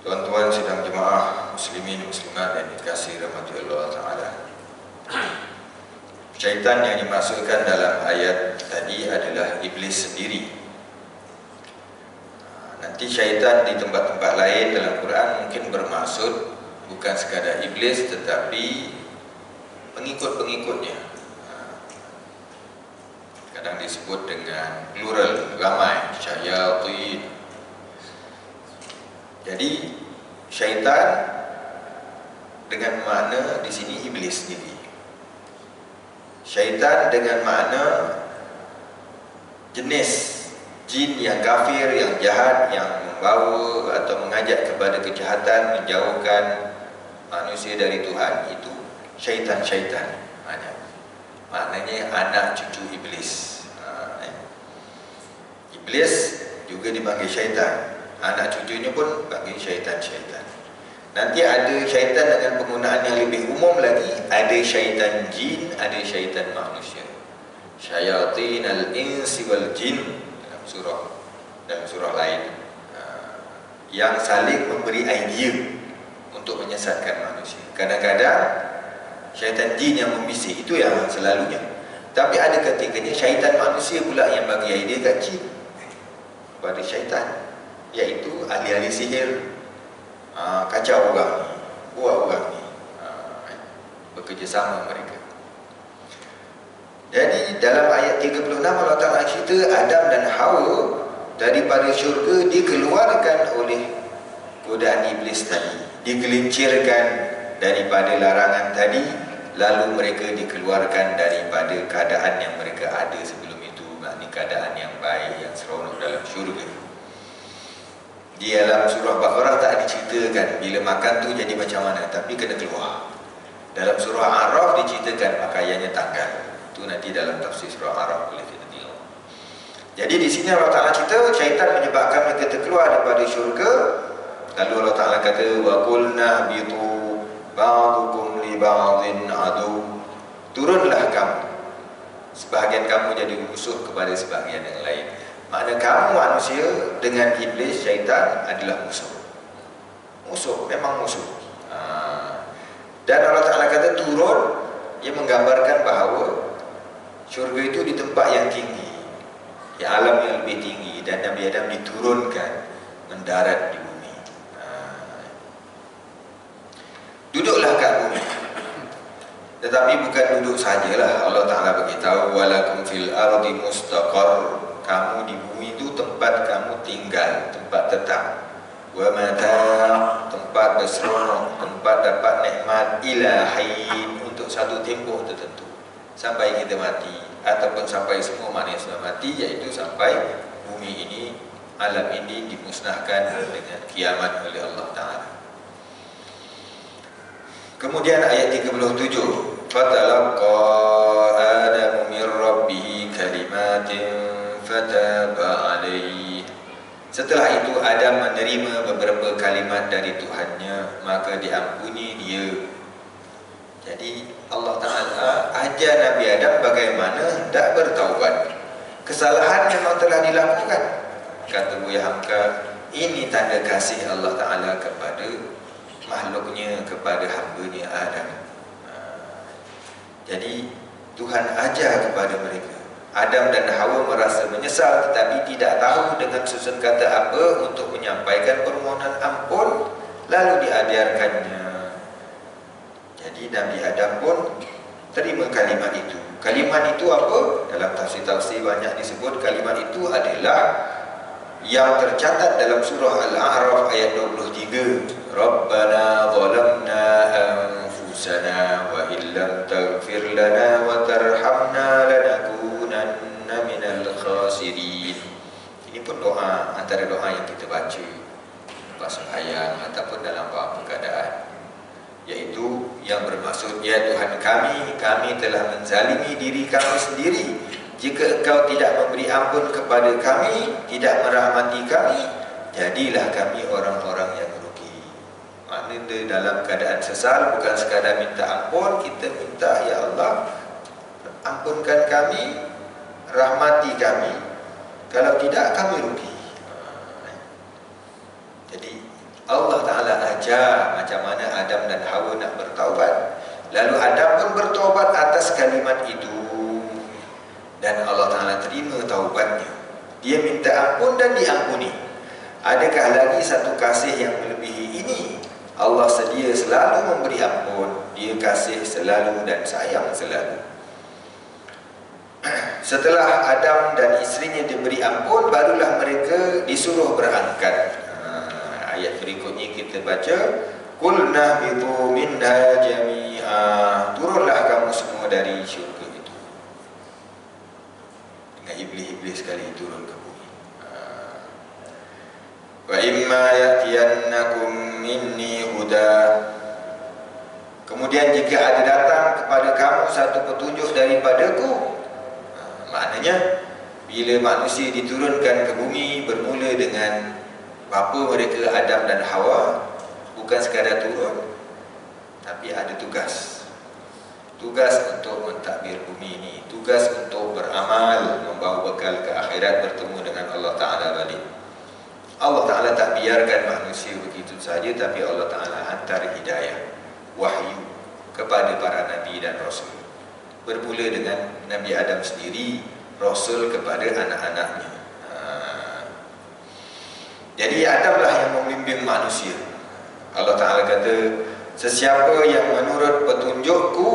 Tuan-tuan sidang jemaah muslimin muslimat yang dikasihi rahmati Allah Ta'ala. Syaitan yang dimaksudkan dalam ayat tadi adalah iblis sendiri. Nanti syaitan di tempat-tempat lain dalam Quran mungkin bermaksud bukan sekadar iblis tetapi pengikut-pengikutnya. Kadang disebut dengan plural, ramai, syayatin. Jadi syaitan dengan makna di sini iblis sendiri. Syaitan dengan makna jenis jin yang kafir, yang jahat, yang membawa atau mengajak kepada kejahatan, menjauhkan manusia dari Tuhan, itu syaitan-syaitan. Maknanya anak cucu iblis. Iblis juga dipanggil syaitan. Anak cucunya pun panggil syaitan-syaitan. Nanti ada syaitan dengan penggunaan yang lebih umum lagi. Ada syaitan jin, ada syaitan manusia. Syayatin al-insi wal jin dalam surah lain, yang saling memberi idea untuk menyesatkan manusia. Kadang-kadang syaitan jin yang membisik, itu yang selalunya. Tapi ada ketikanya syaitan manusia pula yang bagi idea kat jin pada syaitan, iaitu ahli-ahli sihir. Kacau orang ni, buat orang ni, bekerjasama mereka. Jadi dalam ayat 36 Allah Ta'ala cerita Adam dan Hawa daripada syurga dikeluarkan oleh godaan iblis tadi, digelincirkan daripada larangan tadi, lalu mereka dikeluarkan daripada keadaan yang mereka ada sebelum itu, maknanya keadaan yang baik, yang seronok dalam syurga. Di dalam surah Baqarah tak diceritakan bila makan tu jadi macam mana, tapi kena keluar. Dalam surah Araf diceritakan pakaiannya tanggal. Itu nanti dalam tafsir surah Araf boleh kita tengok. Jadi di sini Allah Ta'ala cerita syaitan menyebabkan mereka terkeluar daripada syurga. Lalu Allah Ta'ala kata wa qulna bitu ba'dukum li ba'din adu. Turunlah kamu, sebahagian kamu jadi musuh kepada sebahagian yang lain. Makna kamu manusia dengan iblis syaitan adalah musuh. Musuh, memang musuh. Dan Allah Ta'ala kata turun, ia menggambarkan bahawa syurga itu di tempat yang tinggi, di alam yang lebih tinggi, dan Nabi Adam diturunkan mendarat di bumi. Duduklah kat bumi. Tetapi bukan duduk sajalah. Allah Ta'ala beritahu, walakum fil ardi mustaqar, kamu di bumi itu tempat kamu tinggal, tempat tetap. Wa mata', tempat berseronok, tempat dapat nikmat, ilahin, untuk satu tempoh tertentu, sampai kita mati, ataupun sampai semua manusia mati, yaitu sampai bumi ini, alam ini dimusnahkan dengan kiamat oleh Allah Ta'ala. Kemudian ayat 37, fatalaqa Adamu min rabbih kalimatin fataba alaihi. Setelah itu Adam menerima beberapa kalimat dari Tuhannya, maka diampuni dia. Jadi Allah Ta'ala ajar Nabi Adam bagaimana hendak bertaubat. Kesalahan memang telah dilakukan. Kata Buya Hamka, ini tanda kasih Allah Ta'ala kepada makhluknya, kepada hamba-Nya Adam. Jadi Tuhan ajar kepada mereka. Adam dan Hawa merasa menyesal, tetapi tidak tahu dengan susun kata apa untuk menyampaikan permohonan ampun, lalu diajarkannya. Jadi Nabi Adam pun terima kalimat itu. Kalimat itu apa? Dalam tafsir-tafsir banyak disebut kalimat itu adalah yang tercatat dalam surah Al-A'raf ayat 23. Rabbana zalamna anfusana wa illam taghfir lana wa tarhamna lanakunanna minal khasirin. Ini pun doa, antara doa yang kita baca lepas sembahyang ataupun dalam apa keadaan, yaitu yang bermaksud, ya Tuhan kami telah menzalimi diri kami sendiri. Jika Engkau tidak memberi ampun kepada kami, tidak merahmati kami, jadilah kami orang-orang yang rugi. Maknanya dalam keadaan sesal, bukan sekadar minta ampun, kita minta, ya Allah, ampunkan kami, rahmati kami, kalau tidak kami rugi. Jadi Allah Ta'ala ajar macam mana Adam dan Hawa nak bertaubat. Lalu Adam pun bertaubat atas kalimat itu, dan Allah Ta'ala terima taubatnya. Dia minta ampun dan diampuni. Adakah lagi satu kasih yang melebihi ini? Allah sedia selalu memberi ampun, Dia kasih selalu dan sayang selalu. Setelah Adam dan isterinya diberi ampun, barulah mereka disuruh berangkat. Ayat berikutnya kita baca, qulna bitu minha jami'a, turunlah kamu semua dari syurga itu. Dengan iblis-iblis sekali turun ke bumi. Wa imma yatiyannakum minni huda, kemudian jika ada datang kepada kamu satu petunjuk daripadaku. Maknanya bila manusia diturunkan ke bumi, bermula dengan bapa mereka Adam dan Hawa, bukan sekadar turun, tapi ada tugas. Tugas untuk mentadbir bumi ini, tugas untuk beramal, membawa bekal ke akhirat, bertemu dengan Allah Ta'ala balik. Allah Ta'ala tak biarkan manusia begitu saja, tapi Allah Ta'ala hantar hidayah, wahyu kepada para Nabi dan Rasul. Bermula dengan Nabi Adam sendiri, Rasul kepada anak-anaknya. Jadi Adamlah yang membimbing manusia. Allah Ta'ala kata, sesiapa yang menurut petunjukku,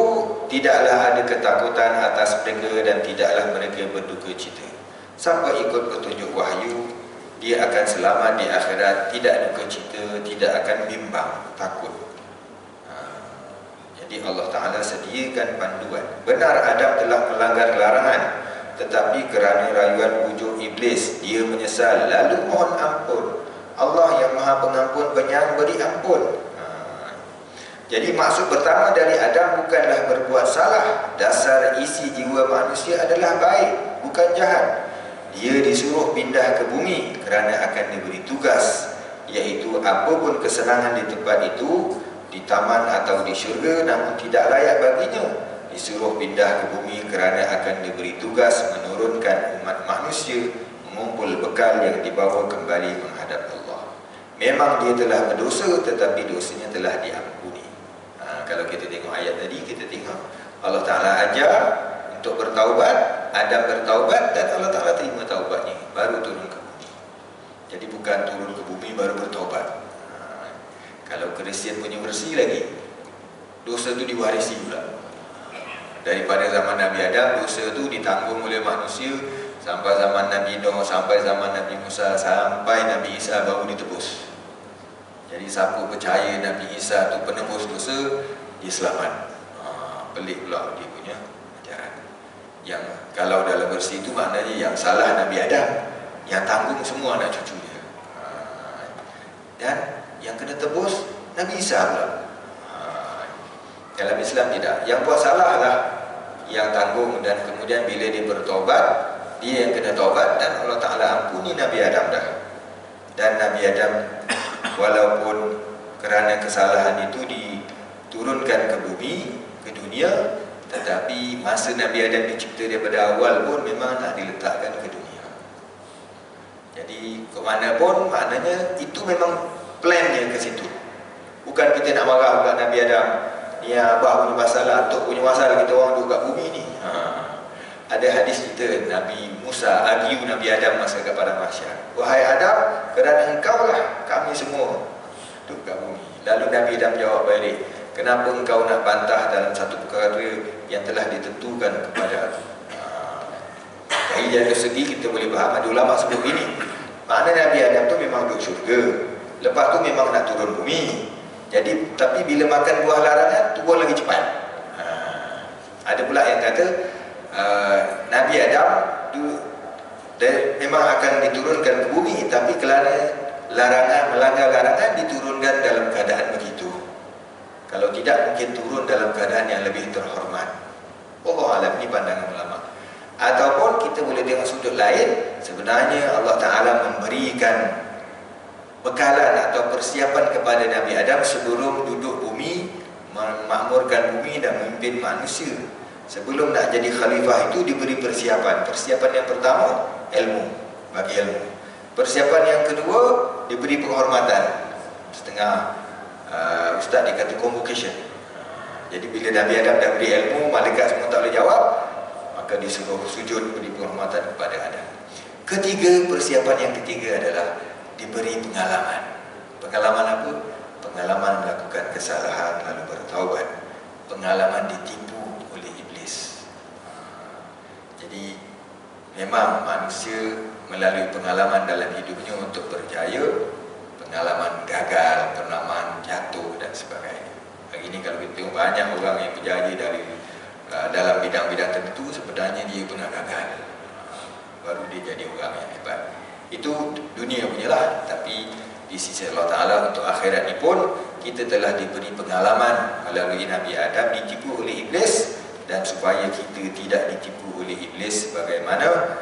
tidaklah ada ketakutan atas mereka dan tidaklah mereka berduka cita. Siapa ikut petunjuk wahyu, dia akan selamat di akhirat, tidak duka cita, tidak akan bimbang, takut. Jadi Allah Ta'ala sediakan panduan. Benar Adam telah melanggar larangan, tetapi kerana rayuan bujuk iblis, dia menyesal lalu mohon ampun. Allah yang Maha Pengampun, Penyayang, beri ampun. Jadi maksud pertama dari Adam bukanlah berbuat salah. Dasar isi jiwa manusia adalah baik, bukan jahat. Dia disuruh pindah ke bumi kerana akan diberi tugas, iaitu apapun kesenangan di tempat itu, di taman atau di syurga, namun tidak layak baginya. Disuruh pindah ke bumi kerana akan diberi tugas menurunkan umat manusia, mengumpul bekal yang dibawa kembali menghadap Allah. Memang dia telah berdosa, tetapi dosanya telah diampuni. Kalau kita tengok ayat tadi, kita tengok Allah Ta'ala ajar untuk bertaubat. Adam bertaubat dan Allah Ta'ala terima taubatnya, baru turun ke bumi. Jadi bukan turun ke bumi baru bertaubat. Kalau Kristian punya versi lagi, dosa itu diwarisi pula. Daripada zaman Nabi Adam, dosa tu ditanggung oleh manusia sampai zaman Nabi Nuh, sampai zaman Nabi Musa, sampai Nabi Isa baru ditebus. Jadi siapa percaya Nabi Isa tu penebus dosa, dia selamat. Pelik pula dia punya ajaran. Yang kalau dalam versi itu maknanya yang salah Nabi Adam, yang tanggung semua anak cucu dia. Dan yang kena tebus Nabi Isa pula. Dalam Islam tidak. Yang buat salah lah yang tanggung, dan kemudian bila dia bertobat, dia yang kena tobat, dan Allah Ta'ala ampuni Nabi Adam dah. Dan Nabi Adam walaupun kerana kesalahan itu diturunkan ke bumi, ke dunia, tetapi masa Nabi Adam dicipta daripada awal pun memang nak diletakkan ke dunia. Jadi ke mana pun maknanya itu memang plannya ke situ. Bukan kita nak marah buat Nabi Adam, ni abah punya masalah, atuk punya masalah, kita orang duduk kat bumi ni. Ada hadis kita Nabi Musa argue Nabi Adam masa kat padang mahsyar. Wahai Adam, kerana engkau lah kami semua duduk kat bumi. Lalu Nabi Adam jawab balik, kenapa engkau nak bantah dalam satu perkara yang telah ditentukan kepada aku? Dari jalan segi kita boleh faham, ada ulama sebut ini, makna Nabi Adam tu memang duduk syurga, lepas tu memang nak turun bumi. Jadi tapi bila makan buah larangan, turun lagi cepat. Ada pula yang kata Nabi Adam memang akan diturunkan ke bumi, tapi kerana larangan, melanggar larangan, diturunkan dalam keadaan begitu. Kalau tidak, mungkin turun dalam keadaan yang lebih terhormat. Allah alam, ini pandangan ulama. Ataupun kita boleh tengok sudut lain, sebenarnya Allah Ta'ala memberikan bekalan atau persiapan kepada Nabi Adam sebelum duduk bumi, memakmurkan bumi dan memimpin manusia. Sebelum nak jadi khalifah itu diberi persiapan. Persiapan yang pertama, ilmu, bagi ilmu. Persiapan yang kedua, diberi penghormatan. Setengah ustaz dia kata convocation. Jadi bila Nabi Adam dah beri ilmu, malaikat semua tak boleh jawab, maka disuruh sujud, beri penghormatan kepada Adam. Ketiga, persiapan yang ketiga adalah diberi pengalaman. Pengalaman apa? Pengalaman melakukan kesalahan lalu bertaubat. Pengalaman ditipu oleh iblis. Jadi memang manusia melalui pengalaman dalam hidupnya untuk berjaya, pengalaman gagal, pengalaman jatuh dan sebagainya. Hari ini kalau kita tengok banyak orang yang berjaya dari dalam bidang-bidang tertentu, sebenarnya dia pernah gagal, baru dia jadi orang yang hebat. Itu dunia punya lah. Tapi di sisi Allah Ta'ala untuk akhirat ni pun kita telah diberi pengalaman melalui Nabi Adam ditipu oleh iblis, dan supaya kita tidak ditipu oleh iblis sebagaimana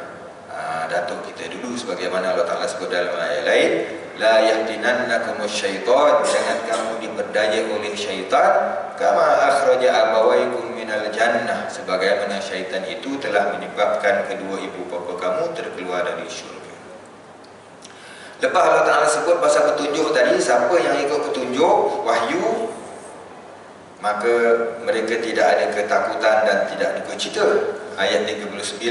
datuk kita dulu, sebagaimana Allah Ta'ala sebut dalam ayat lain, la yahtinannakumus syaitan, jangan kamu diperdaya oleh syaitan, kama akhraja abawaikum minal jannah, sebagaimana syaitan itu telah menyebabkan kedua ibu bapa kamu terkeluar dari syurga. Lepas Allah Ta'ala sebut pasal petunjuk tadi, siapa yang ikut petunjuk wahyu, maka mereka tidak ada ketakutan dan tidak duka cita. Ayat 39.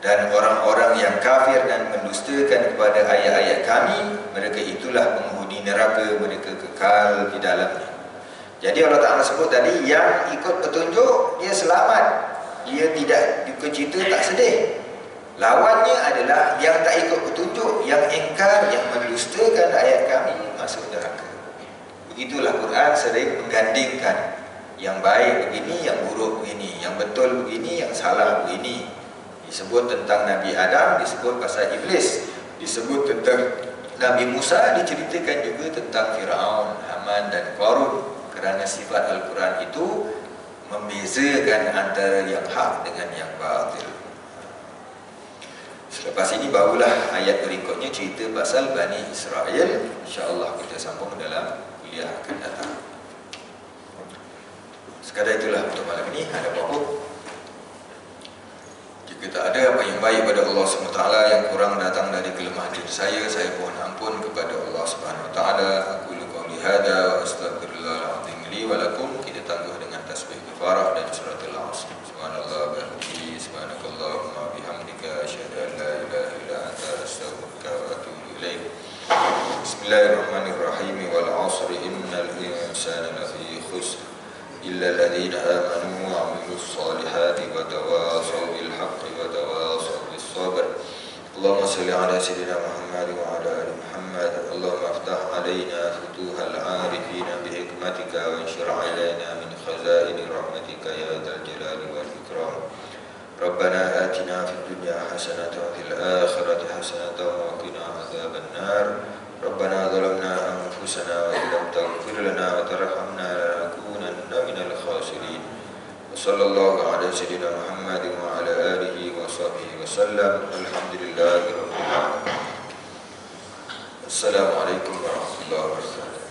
Dan orang-orang yang kafir dan mendustakan kepada ayat-ayat kami, mereka itulah penghuni neraka, mereka kekal di dalamnya. Jadi Allah Ta'ala sebut tadi, yang ikut petunjuk dia selamat, dia tidak duka cita, tak sedih. Lawannya adalah yang tak ikut petunjuk, yang ingkar, yang mendustakan ayat kami, masuk neraka. Begitulah Quran sering menggandingkan yang baik begini, yang buruk begini, yang betul begini, yang salah begini. Disebut tentang Nabi Adam, disebut pasal iblis, disebut tentang Nabi Musa, diceritakan juga tentang Firaun, Haman dan Qarun. Kerana sifat Al-Quran itu membezakan antara yang hak dengan yang batil. Selepas ini barulah ayat berikutnya cerita pasal Bani Israel. InsyaAllah kita sambung dalam kuliah akan datang. Sekadar itulah untuk malam ini. Ada apa-apa? Jika tak ada apa yang baik pada Allah SWT, yang kurang datang dari kelemahan diri saya mohon ampun kepada Allah SWT. Aku qawli hadza wa astaghfirullahal-azim li wa lakum. Kita tangguh dengan tasbih kafarah dan suratul Asr. Subhanallah bihamdihi, subhanakallahumma bihamdika, asyhadu an la ilaha illa anta, astaghfiruka wa atubu ilaik. Bismillahirrahmanirrahim. Wal 'asri innal insana lafi khusr illa alladhina amanu wa 'amilus الصالحات وتواصوا بالحق وتواصوا بالصبر. اللهم صل على سيدنا محمد وعلى آل محمد. اللهم افتح علينا فتوح العارفين بحكمتك وانشر علينا من خزائن رحمتك يا ذا الجلال والإكرام. ربنا آتنا في الدنيا حسنة وفي الآخرة حسنة وقنا عذاب النار. ربنا ظلمنا أنفسنا وإن لم تغفر لنا وترحمنا لنكونن من الخاسرين. وصلى الله على سيدنا محمد وعلى آله وصحبه وسلم. الحمد لله رب العالمين. السلام عليكم ورحمة الله وبركاته.